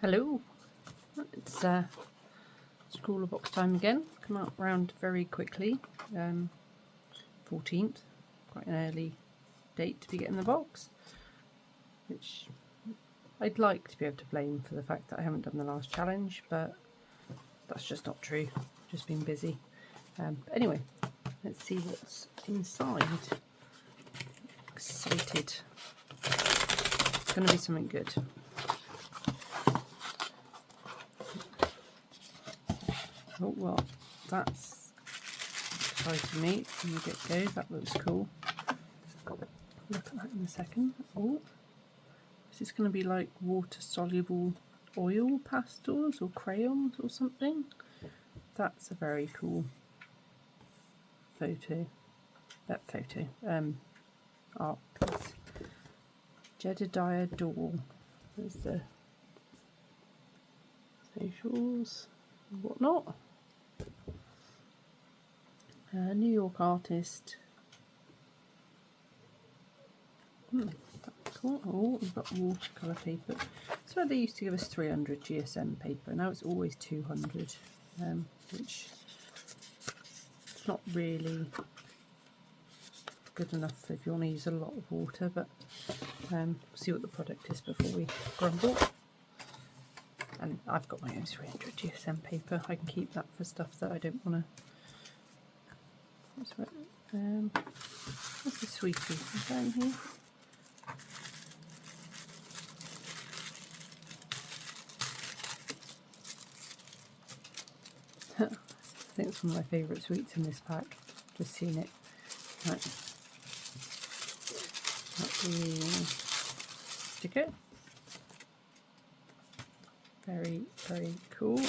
Hello, it's Scrawlrbox time again. Come out round very quickly. 14th, quite an early date to be getting the box, which I'd like to be able to blame for the fact that I haven't done the last challenge, but that's just not true. Just been busy. But anyway, let's see what's inside. Excited. It's going to be something good. Oh, well, that's exciting me from the get-go. That looks cool. Look at that in a second. Oh, is this going to be like water-soluble oil pastels or crayons or something? That's a very cool photo. Art piece. Jedediah Doll. There's the socials and whatnot. New York artist. That's cool. Oh, we've got watercolour paper. So they used to give us 300 GSM paper. Now it's always 200, which it's not really good enough if you want to use a lot of water. But see what the product is before we grumble. And I've got my own 300 GSM paper. I can keep that for stuff that I don't want to. What's the sweetie down here? I think it's one of my favourite sweets in this pack. Just seen it. Right. That's the sticker. Very, very cool.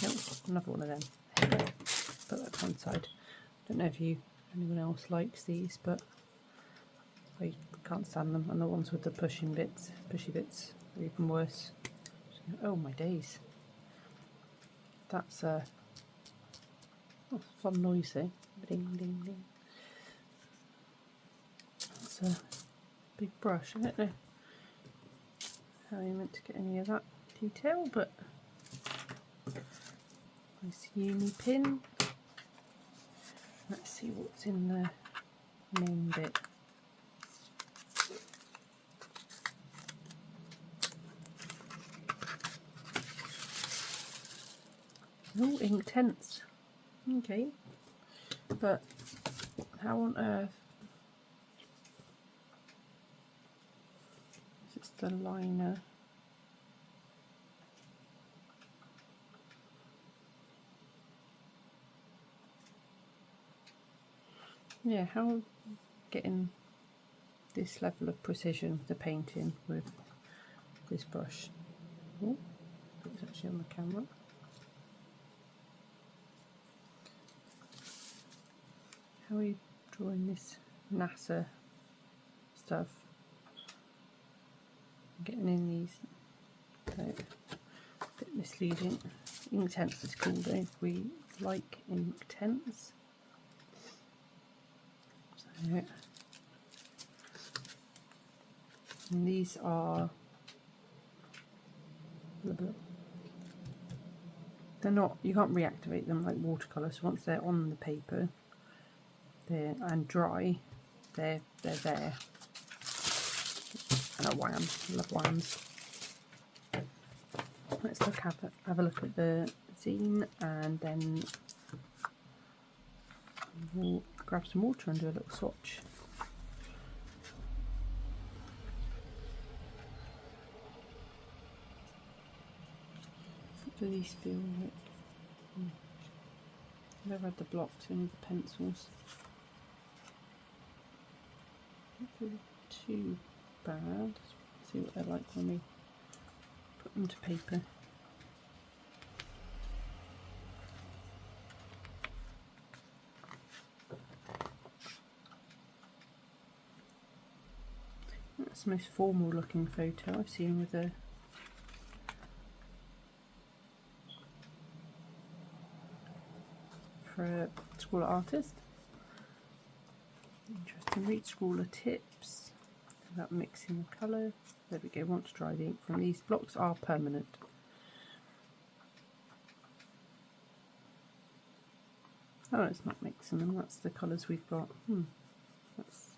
Oh, another one of them. Put that to one side. Don't know if anyone else likes these, but I can't stand them. And the ones with the pushy bits are even worse. Oh my days. That's a fun noise there. Ding ding ding. That's a big brush. I don't know how you're meant to get any of that detail, but nice uni pin. Let's see what's in the main bit. Oh, Inktense. Okay, but how on earth is this the liner? Yeah, how getting this level of precision with the painting with this brush? Oh, it's actually on the camera. How are you drawing this NASA stuff? Getting in these, so a bit misleading. Inktense is cool though, if we like Inktense. So, and these are, they're not, you can't reactivate them like watercolour, so once they're on the paper and dry, they're there. And a wham, I love whams. Let's have a look at the zine, and then we'll grab some water and do a little swatch. What do these feel like? I've never had the blocks, only the pencils. Don't feel too bad. Let's see what they're like when we put them to paper. That's the most formal looking photo I've seen with a for a Scrawler artist. Interesting. Read Scrawler tips. without mixing the colour. There we go. Want to dry the ink from these blocks are permanent. Oh, it's not mixing them. That's the colours we've got. That's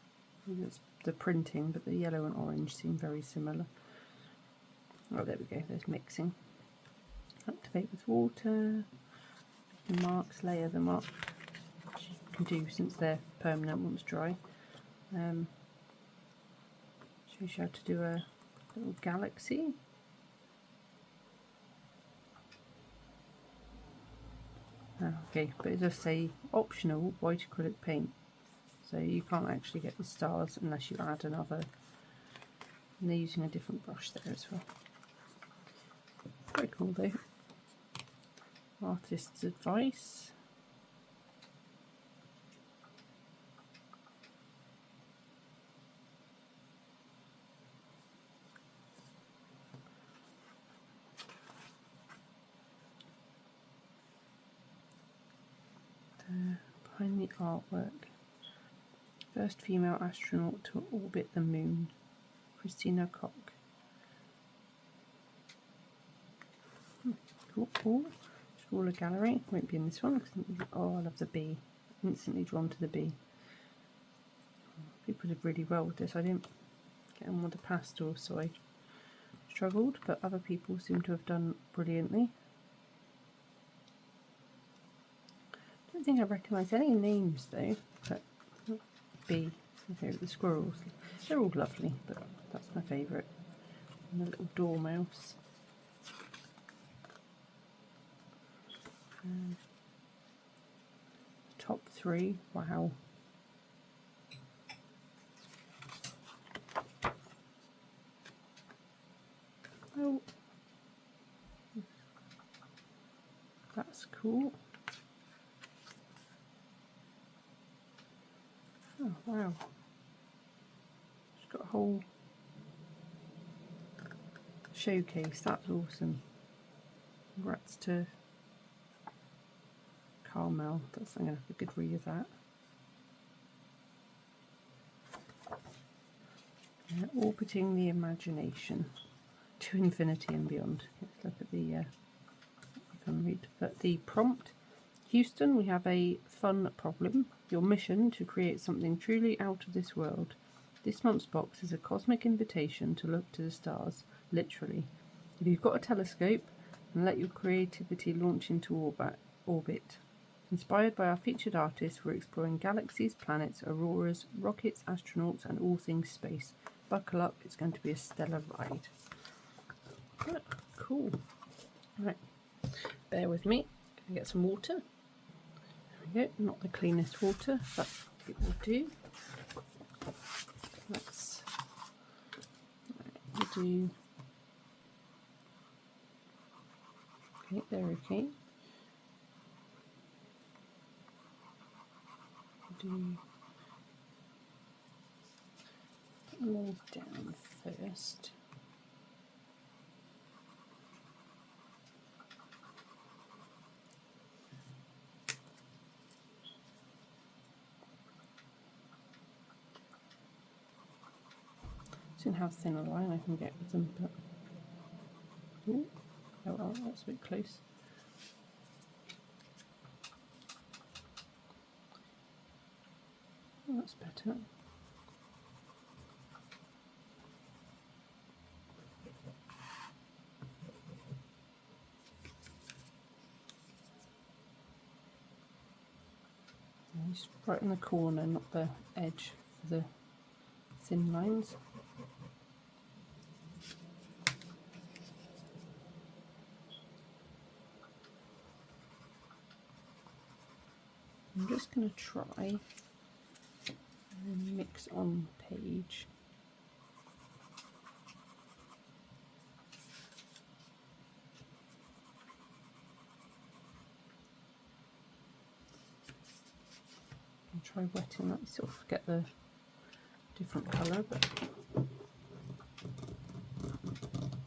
the printing, but the yellow and orange seem very similar. Oh, there we go. There's mixing. Activate with water. Marks, layer them up. Which you can do since they're permanent once dry. Shows you how to do a little galaxy. Okay, but it does say optional white acrylic paint, so you can't actually get the stars unless you add another. And they're using a different brush there as well. Very cool though. Artist's advice. Behind the artwork. First female astronaut to orbit the moon, Christina Koch. Cool. Scrawler gallery. Won't be in this one. Oh, I love the bee. Instantly drawn to the bee. People did really well with this. I didn't get on with the pastel, so I struggled, but other people seem to have done brilliantly. I don't think I recognise any names though, but bee, my favourite, the squirrels. They're all lovely, but that's my favourite. And the little dormouse. Top 3, wow. Oh, that's cool. Oh wow, it's got a whole showcase. That's awesome. Congrats to Carmel. I'm going to have a good read of that. Orbiting the imagination to infinity and beyond. Let's look at the I can read. But the prompt: Houston, we have a fun problem. Your mission to create something truly out of this world. This month's box is a cosmic invitation to look to the stars, literally. If you've got a telescope, and let your creativity launch into orbit. Inspired by our featured artists, we're exploring galaxies, planets, auroras, rockets, astronauts, and all things space. Buckle up, it's going to be a stellar ride. Oh, cool. Right, bear with me. Can I get some water? There we go. Not the cleanest water, but it will do. Let's do. Okay, they're okay. Do them all down first. Seeing how thin a line I can get with them, but ooh, oh well, that's a bit close. Oh, that's better. Just right in the corner, not the edge for the thin lines. I'm just going to try and mix on page. I'll try wetting that, sort of get the different colour, but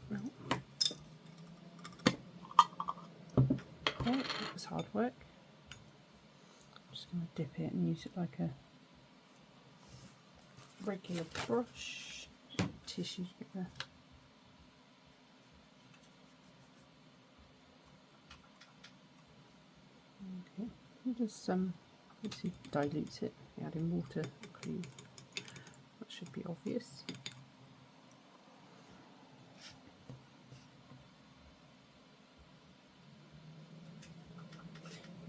no. Okay, that was hard work. I'm just going to dip it and use it like a regular brush. tissue to get there. Okay, we'll just obviously dilute it, adding water, that should be obvious.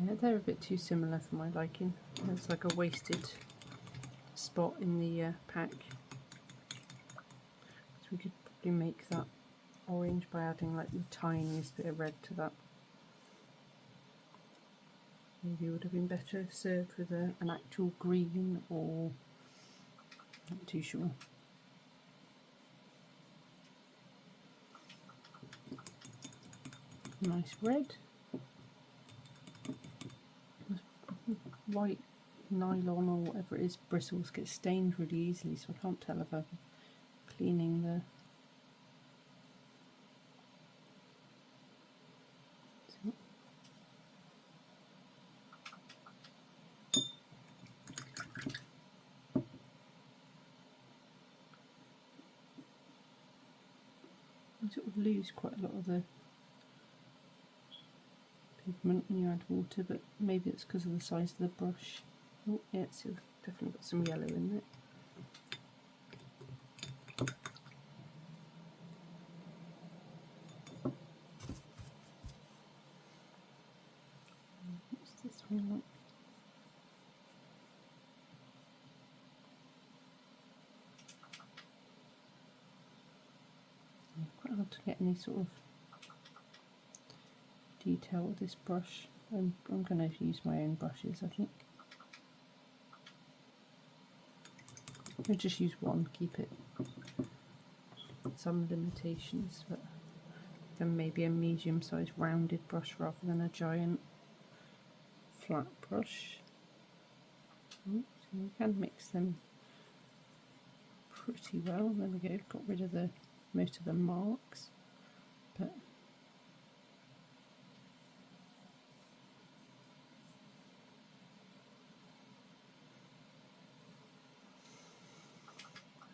Yeah, they're a bit too similar for my liking. There's like a wasted spot in the pack. So we could probably make that orange by adding like the tiniest bit of red to that. Maybe it would have been better served with an actual green, or not too sure. Nice red. White nylon or whatever it is, bristles get stained really easily, so I can't tell if I'm cleaning the... You sort of lose quite a lot of the pigment when you add water, but maybe it's because of the size of the brush. Oh yeah, it's definitely got some yellow in it. What's this one like? Yeah, quite hard to get any sort of detail with this brush. I'm going to use my own brushes, I think. I'll just use one, keep it some limitations, but then maybe a medium-sized rounded brush rather than a giant flat brush. So you can mix them pretty well. There we go, got rid of most of the marks, but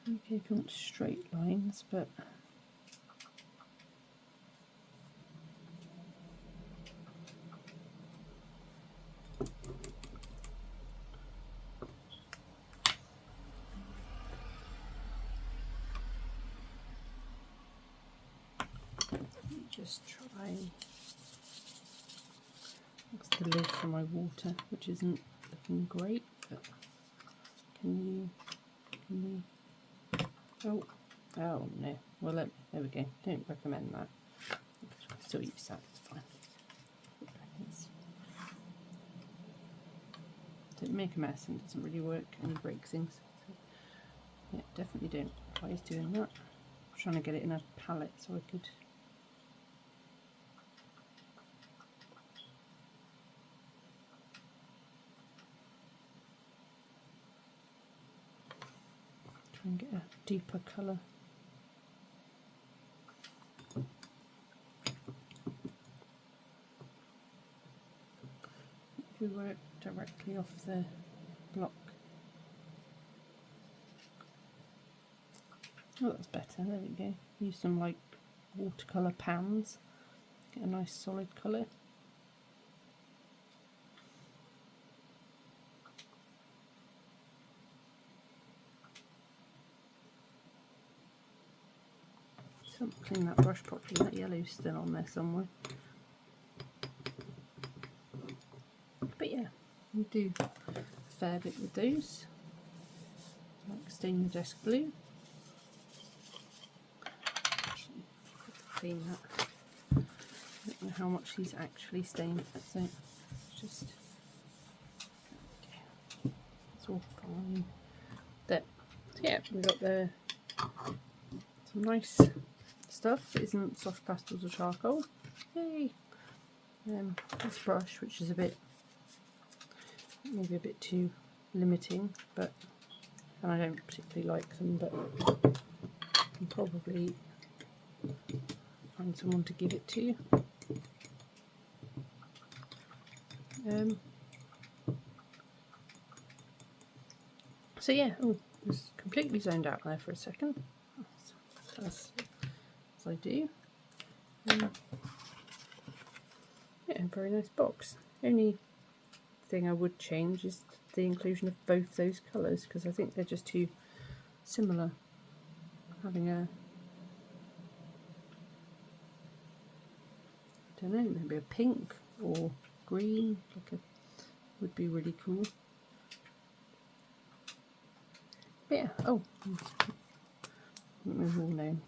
okay, if you want straight lines, but just try. That's the lid for my water, which isn't looking great, but can you oh no, well there we go, don't recommend that. Still use that, it's fine. Don't make a mess, and it doesn't really work and you break things. So, yeah, definitely don't advise doing that. I'm trying to get it in a palette so I could try and get a deeper colour. If we work directly off the block. Oh, that's better, there we go. Use some like watercolour pans, get a nice solid colour. So clean that brush properly, that yellow's still on there somewhere. But yeah, we do a fair bit with those. Like stain your desk blue. Actually, clean that. I don't know how much these actually stain, so it's just okay. It's all fine. There. So yeah, we got some nice stuff that isn't soft pastels or charcoal. Yay! This brush, which is maybe a bit too limiting, but and I don't particularly like them, but I can probably find someone to give it to. So yeah, oh, I was completely zoned out there for a second. as I do. Yeah, very nice box. Only thing I would change is the inclusion of both those colours, because I think they're just too similar. Having a, I don't know, maybe a pink or green, like a, would be really cool. But yeah, oh, I think we've all known.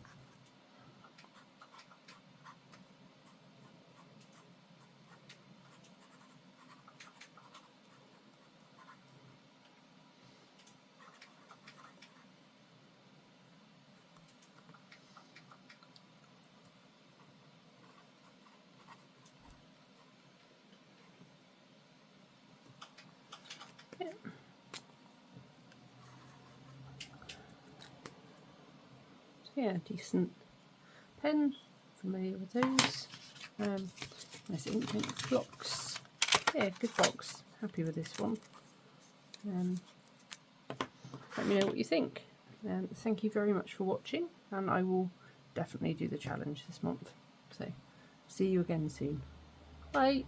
Yeah. So yeah, decent pen, familiar with those. Nice ink blocks. Yeah, good box. Happy with this one. Let me know what you think. Thank you very much for watching, and I will definitely do the challenge this month. So, see you again soon. Bye.